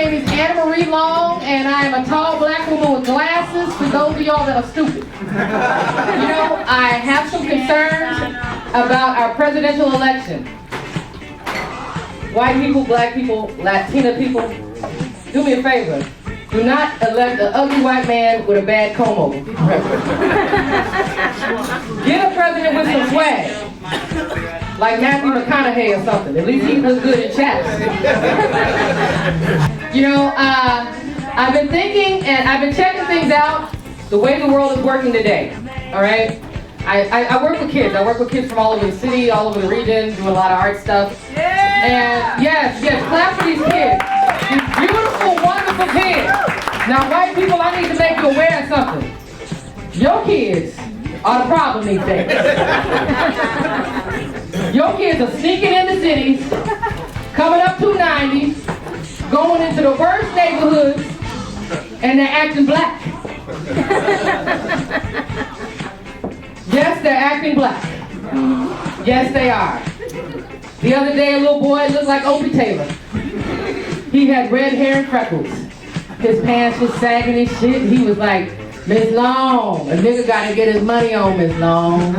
name is Anna Marie Long, and I am a tall black woman with glasses for those of y'all that are stupid. You know, I have some concerns about our presidential election. White people, black people, Latina people, do me a favor. Do not elect an ugly white man with a bad comb over. Get a president with some swag. Like Matthew McConaughey or something. At least he looks good in chaps. You know, I've been thinking and I've been checking things out the way the world is working today. All right? I work with kids. I work with kids from all over the city, all over the region, doing a lot of art stuff. Yeah. And yes, clap for these kids. These beautiful, wonderful kids. Now, white people, I need to make you aware of something. Your kids are the problem these days. Your kids are sneaking in the cities, coming up 290, going into the worst neighborhoods, and they're acting black. Yes, they're acting black. Yes, they are. The other day, a little boy looked like Opie Taylor. He had red hair and freckles. His pants was sagging and shit. He was like, Miss Long, a nigga gotta get his money on, Miss Long.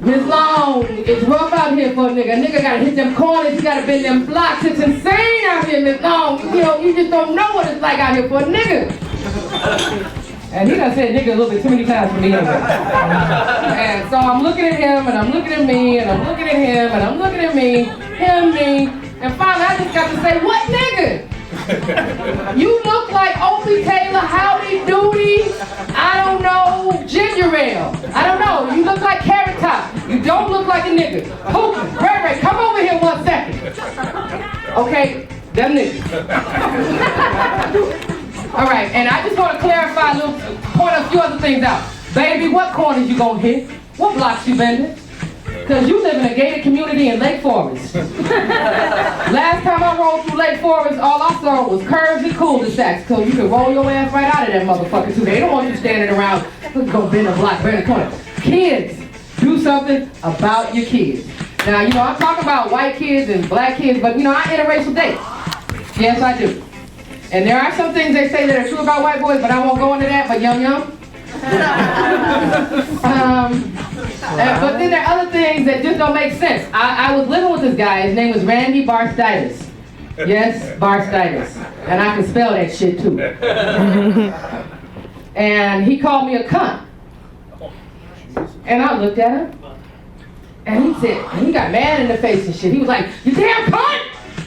Miss Long, it's rough out here for a nigga. A nigga gotta hit them corners, he gotta bend them blocks. It's insane out here, Miss Long. You know, you just don't know what it's like out here for a nigga. And he done said nigga a little bit too many times for me anyway. And so I'm looking at him, and I'm looking at me, and I'm looking at him, and I'm looking at me, him, me, and finally I just got to say, what nigga? You look like Opie Taylor, Howdy Doody, I don't know, ginger ale. I don't know, you look like Carrot Top. You don't look like a nigga. Pookie, Ray, come over here 1 second. Okay, them niggas. All right, and I just want to clarify point a few other things out. Baby, what corners you gonna hit? What blocks you bending? Because you live in a gated community in Lake Forest. Last time I rolled through Lake Forest, all I saw was curves and cul-de-sacs, so you can roll your ass right out of that motherfucker too. They don't want you standing around, let's go bend a block, bend a corner. Kids, do something about your kids. Now, you know, I talk about white kids and black kids, but you know, I interracial date. Yes, I do. And there are some things they say that are true about white boys, but I won't go into that, but yum. But then there are other things that just don't make sense. I was living with this guy, his name was Randy Barstitis. Yes, Barstitis. And I can spell that shit too. And he called me a cunt. And I looked at him, and he said, and he got mad in the face and shit. He was like, you damn cunt!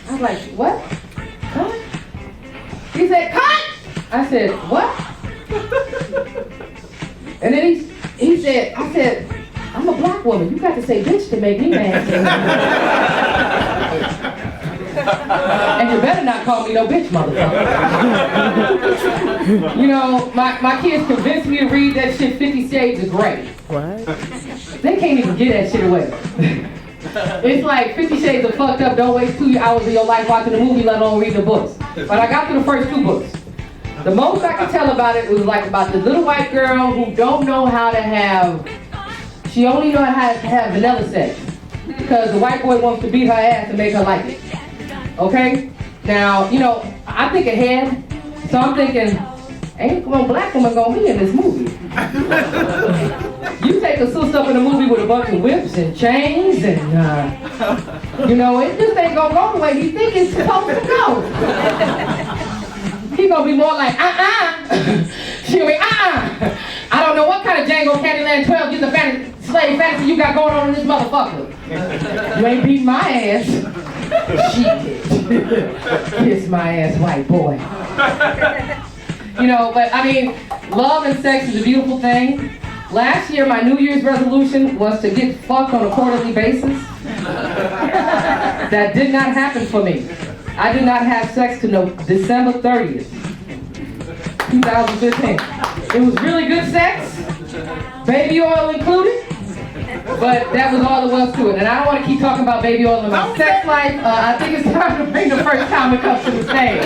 I was like, what? Cunt? He said, cut! I said, what? And then he said, I said, I'm a black woman. You got to say bitch to make me mad. And you better not call me no bitch, motherfucker. You know, my kids convinced me to read that shit 50 Shades of Grey. What? They can't even get that shit away. It's like 50 Shades of fucked up, don't waste 2 hours of your life watching the movie, let alone reading the books. But I got through the first 2 books. The most I could tell about it was like about the little white girl who don't know how to have, she only knows how to have vanilla sex. Because the white boy wants to beat her ass and make her like it. Okay? Now, you know, I think ahead, so I'm thinking, ain't no black woman gonna be in this movie. You take a sister up in a movie with a bunch of whips and chains and, you know, it just ain't gonna go the way you think it's supposed to go. He gonna be more like, she'll be, I don't know what kind of Django Candyland 12 years of slave fantasy you got going on in this motherfucker. You ain't beating my ass. Shit. Kiss my ass, white boy. You know, but I mean, love and sex is a beautiful thing. Last year, my New Year's resolution was to get fucked on a quarterly basis. That did not happen for me. I did not have sex till December 30th, 2015. It was really good sex, baby oil included, but that was all there was to it. And I don't want to keep talking about baby oil in my sex life. I think it's time to bring the first comic up to the stage.